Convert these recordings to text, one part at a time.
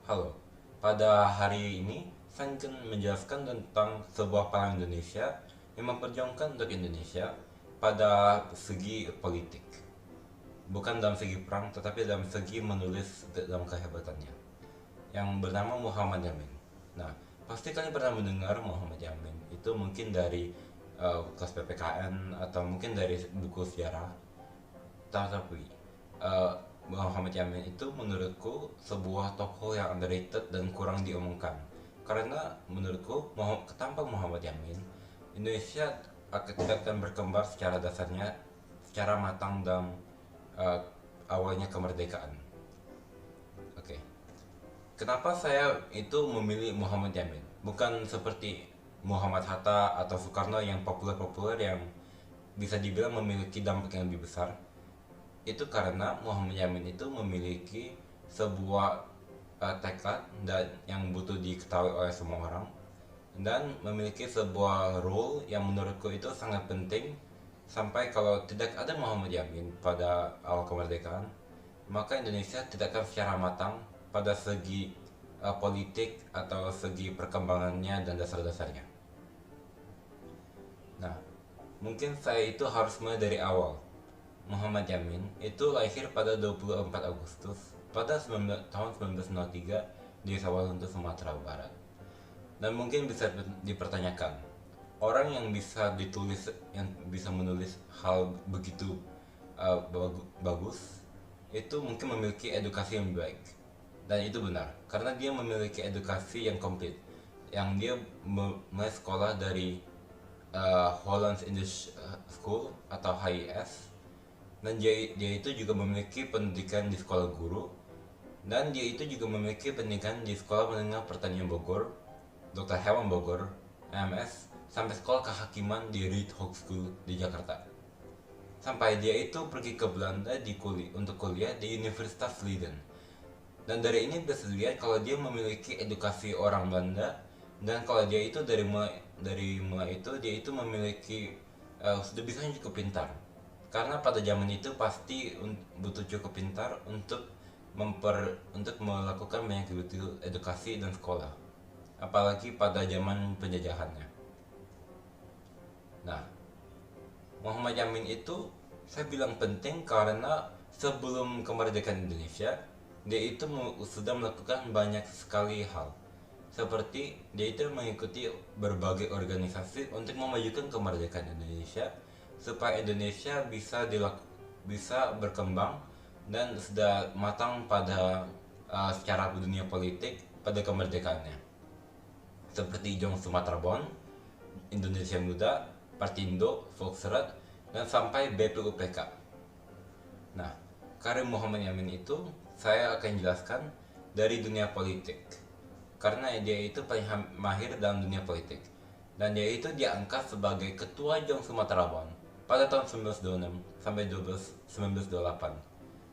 Halo, pada hari ini saya akan menjelaskan tentang sebuah pahlawan Indonesia yang memperjuangkan untuk Indonesia pada segi politik. Bukan dalam segi perang, tetapi dalam segi menulis dalam kehebatannya. Yang bernama Muhammad Yamin. Nah, pasti kalian pernah mendengar Muhammad Yamin. Itu mungkin dari kelas PPKN atau mungkin dari buku sejarah. Tapi eh, Muhammad Yamin itu menurutku sebuah tokoh yang underrated dan kurang diomongkan. Karena menurutku tanpa Muhammad Yamin, Indonesia tidak akan berkembang secara dasarnya, secara matang dan eh, awalnya kemerdekaan. Oke, kenapa saya itu memilih Muhammad Yamin? Bukan seperti Muhammad Hatta atau Soekarno yang populer-populer yang bisa dibilang memiliki dampak yang lebih besar. Itu karena Muhammad Yamin itu memiliki sebuah tekad dan yang butuh diketahui oleh semua orang, dan memiliki sebuah role yang menurutku itu sangat penting. Sampai kalau tidak ada Muhammad Yamin pada awal kemerdekaan, maka Indonesia tidak akan secara matang pada segi politik atau segi perkembangannya dan dasar-dasarnya. Nah, mungkin saya itu harus mulai dari awal. Muhammad Yamin itu lahir pada 24 Agustus pada tahun 1903 di Sawalunto, Sumatera Barat. Dan mungkin bisa dipertanyakan, orang yang bisa ditulis, yang bisa menulis hal begitu bagus, itu mungkin memiliki edukasi yang baik. Dan itu benar, karena dia memiliki edukasi yang komplit. Yang dia mulai sekolah dari Hollands English School atau HIS, dan dia itu juga memiliki pendidikan di sekolah guru, dan dia itu juga memiliki pendidikan di sekolah menengah pertanian Bogor, Dr. Hewan Bogor, MS, sampai sekolah kehakiman di Reed Hook School di Jakarta. Sampai dia itu pergi ke Belanda untuk kuliah di Universitas Leiden. Dan dari ini bisa dilihat kalau dia memiliki edukasi orang Belanda, dan kalau dia itu dari mulai itu dia itu memiliki sudah bisa cukup pintar. Karena pada zaman itu pasti butuh cukup pintar untuk melakukan banyak edukasi dan sekolah, apalagi pada zaman penjajahannya. Nah, Muhammad Yamin itu saya bilang penting karena sebelum kemerdekaan Indonesia, dia itu sudah melakukan banyak sekali hal. Seperti dia itu mengikuti berbagai organisasi untuk memajukan kemerdekaan Indonesia, supaya Indonesia bisa berkembang dan sudah matang pada secara dunia politik pada kemerdekaannya. Seperti Jong Sumatera Bond, Indonesia Muda, Partindo, Volksrat, dan sampai BPUPK. Nah, karir Muhammad Yamin itu saya akan jelaskan dari dunia politik, karena dia itu paling mahir dalam dunia politik. Dan dia itu diangkat sebagai ketua Jong Sumatera Bond pada tahun 1926 sampai 1928.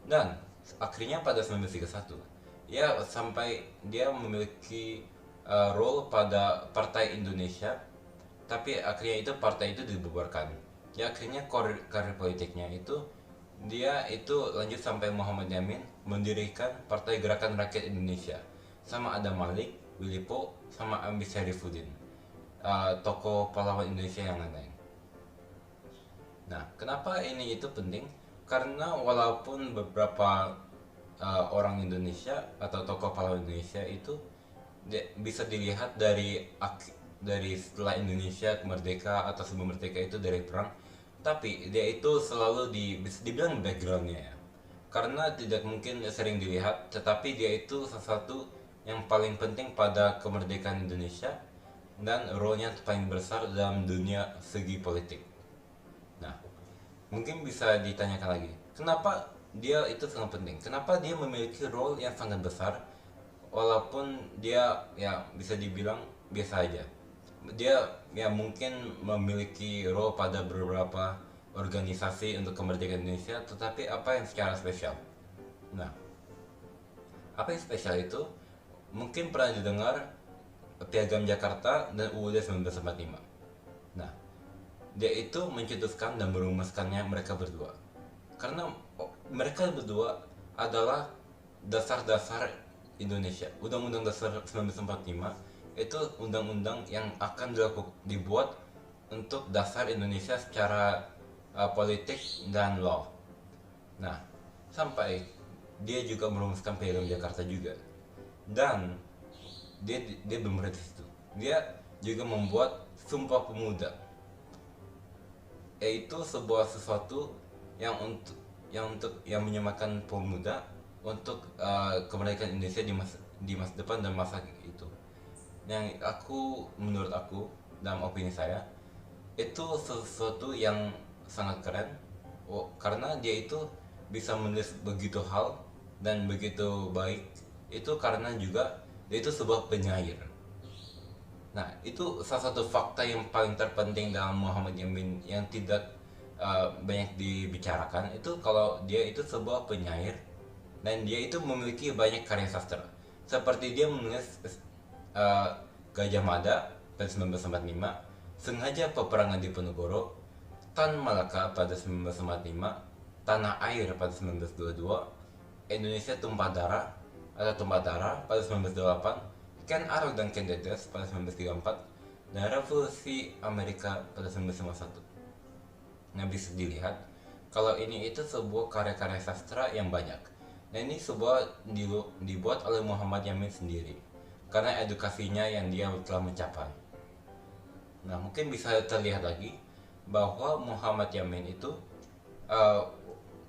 Dan akhirnya pada 1931 ya sampai dia memiliki role pada Partai Indonesia, tapi akhirnya itu partai itu dibubarkan. Ya akhirnya karir politiknya itu dia itu lanjut sampai Muhammad Yamin mendirikan Partai Gerakan Rakyat Indonesia sama Adam Malik, Willy Po, sama Amir Syarifuddin, tokoh pahlawan Indonesia yang lain. Nah, kenapa ini itu penting? Karena walaupun beberapa orang Indonesia atau tokoh pahlawan Indonesia itu bisa dilihat dari setelah Indonesia merdeka atau sebelum merdeka itu dari perang, tapi dia itu selalu bisa dibilang backgroundnya ya, karena tidak mungkin sering dilihat, tetapi dia itu sesuatu yang paling penting pada kemerdekaan Indonesia dan role-nya paling besar dalam dunia segi politik. Nah, mungkin bisa ditanyakan lagi, kenapa dia itu sangat penting? Kenapa dia memiliki role yang sangat besar walaupun dia ya bisa dibilang biasa aja? Dia ya mungkin memiliki role pada beberapa organisasi untuk kemerdekaan Indonesia, tetapi apa yang secara spesial? Nah, apa yang spesial itu? Mungkin pernah didengar Piagam Jakarta dan UUD 1945. Nah, dia itu mencetuskan dan merumuskannya mereka berdua, karena mereka berdua adalah dasar-dasar Indonesia. Undang-Undang Dasar 1945 itu undang-undang yang akan dibuat untuk dasar Indonesia secara politik dan law. Nah, sampai dia juga merumuskan Piagam Jakarta juga. Dan dia belum berhenti situ. Dia juga membuat Sumpah Pemuda, yaitu sebuah sesuatu yang menyemakan pemuda untuk kemerdekaan Indonesia di masa depan dan masa itu. Yang menurut aku dalam opini saya itu sesuatu yang sangat keren. Karena dia itu bisa menulis begitu hal dan begitu baik, itu karena juga dia itu sebuah penyair. Nah, itu salah satu fakta yang paling terpenting dalam Muhammad Yamin yang tidak banyak dibicarakan, itu kalau dia itu sebuah penyair dan dia itu memiliki banyak karya sastra. Seperti dia menulis Gajah Mada pada 1945, Sengaja Peperangan di Ponorogo, Tan Malaka pada 1945, Tanah Air pada 1922, Indonesia Tumpah Darah pada 1928, Ken Arok dan Ken Dedes pada 1934, dan Revolusi Amerika pada 1951. Nah, bisa dilihat kalau ini itu sebuah karya-karya sastra yang banyak. Nah, ini dibuat oleh Muhammad Yamin sendiri karena edukasinya yang dia telah mencapai. Nah, mungkin bisa terlihat lagi bahwa Muhammad Yamin itu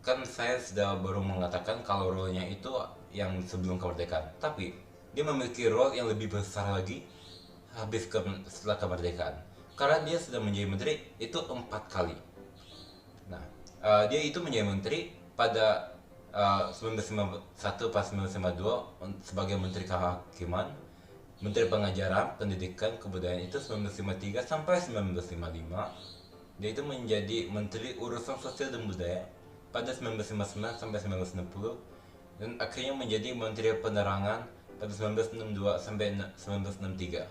kan saya sudah baru mengatakan kalau role-nya itu yang sebelum kemerdekaan, tapi dia memiliki role yang lebih besar lagi setelah kemerdekaan, karena dia sudah menjadi menteri itu 4 kali. Nah, dia itu menjadi menteri pada 1951 pas 1952 sebagai Menteri Kehakiman, Menteri Pengajaran, Pendidikan, Kebudayaan itu 1953 sampai 1955. Dia itu menjadi Menteri Urusan Sosial dan Budaya pada 1959 sampai 1960, dan akhirnya menjadi Menteri Penerangan pada 1962 sampai 1963.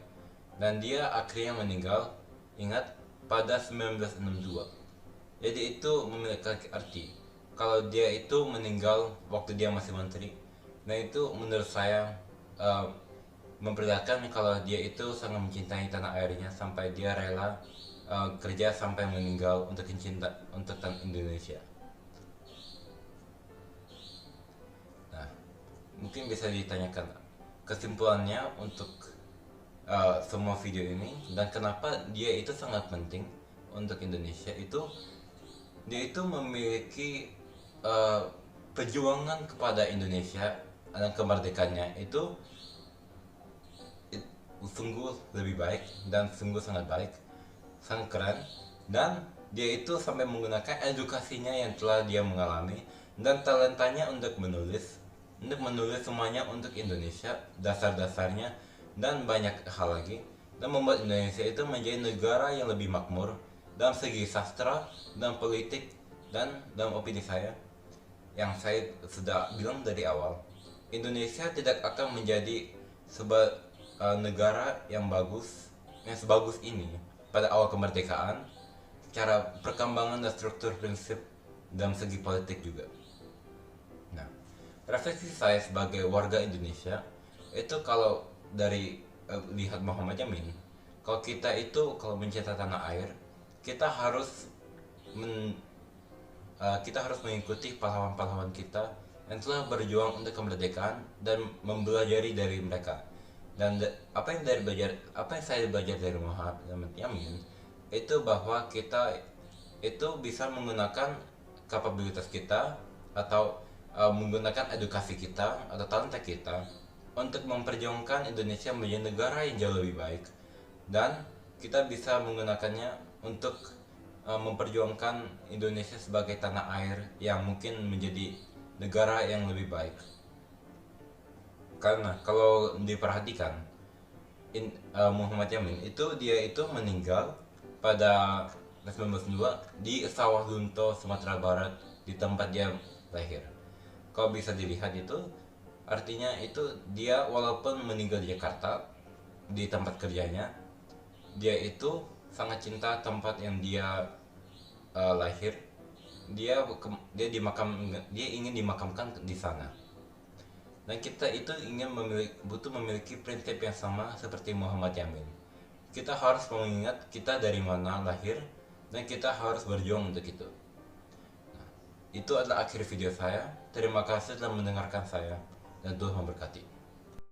Dan dia akhirnya meninggal, ingat, pada 1962. Jadi itu memiliki arti kalau dia itu meninggal waktu dia masih menteri. Nah, itu menurut saya memperlihatkan kalau dia itu sangat mencintai tanah airnya sampai dia rela kerja sampai meninggal untuk tanah Indonesia. Nah, mungkin bisa ditanyakan kesimpulannya untuk semua video ini dan kenapa dia itu sangat penting untuk Indonesia. Dia itu memiliki perjuangan kepada Indonesia dan kemerdekaannya itu sungguh lebih baik dan sungguh sangat baik, sangat keren. Dan dia itu sampai menggunakan edukasinya yang telah dia mengalami dan talentanya untuk menulis semuanya untuk Indonesia, dasar-dasarnya dan banyak hal lagi, dan membuat Indonesia itu menjadi negara yang lebih makmur dalam segi sastra dan politik. Dan dalam opini saya, yang saya sudah bilang dari awal, Indonesia tidak akan menjadi sebuah negara yang sebagus ini pada awal kemerdekaan secara perkembangan dan struktur prinsip dalam segi politik juga. Nah, refleksi saya sebagai warga Indonesia itu kalau dari lihat Muhammad Yamin, kalau kita itu kalau mencintai tanah air, kita harus mengikuti pahlawan-pahlawan kita yang telah berjuang untuk kemerdekaan dan mempelajari dari mereka. Dan apa yang saya belajar dari Muhammad Yamin itu bahwa kita itu bisa menggunakan kapabilitas kita atau menggunakan edukasi kita atau talenta kita untuk memperjuangkan Indonesia menjadi negara yang jauh lebih baik, dan kita bisa menggunakannya untuk memperjuangkan Indonesia sebagai tanah air yang mungkin menjadi negara yang lebih baik. Karena kalau diperhatikan Muhammad Yamin dia itu meninggal pada 1992 di Sawah Lunto, Sumatera Barat, di tempat dia lahir. Kalau bisa dilihat itu artinya itu dia walaupun meninggal di Jakarta di tempat kerjanya, dia itu sangat cinta tempat yang dia lahir. Dia ingin dimakamkan di sana. Dan kita itu butuh memiliki prinsip yang sama seperti Muhammad Yamin. Kita harus mengingat kita dari mana lahir dan kita harus berjuang untuk itu. Itu adalah akhir video saya. Terima kasih telah mendengarkan saya dan Tuhan memberkati.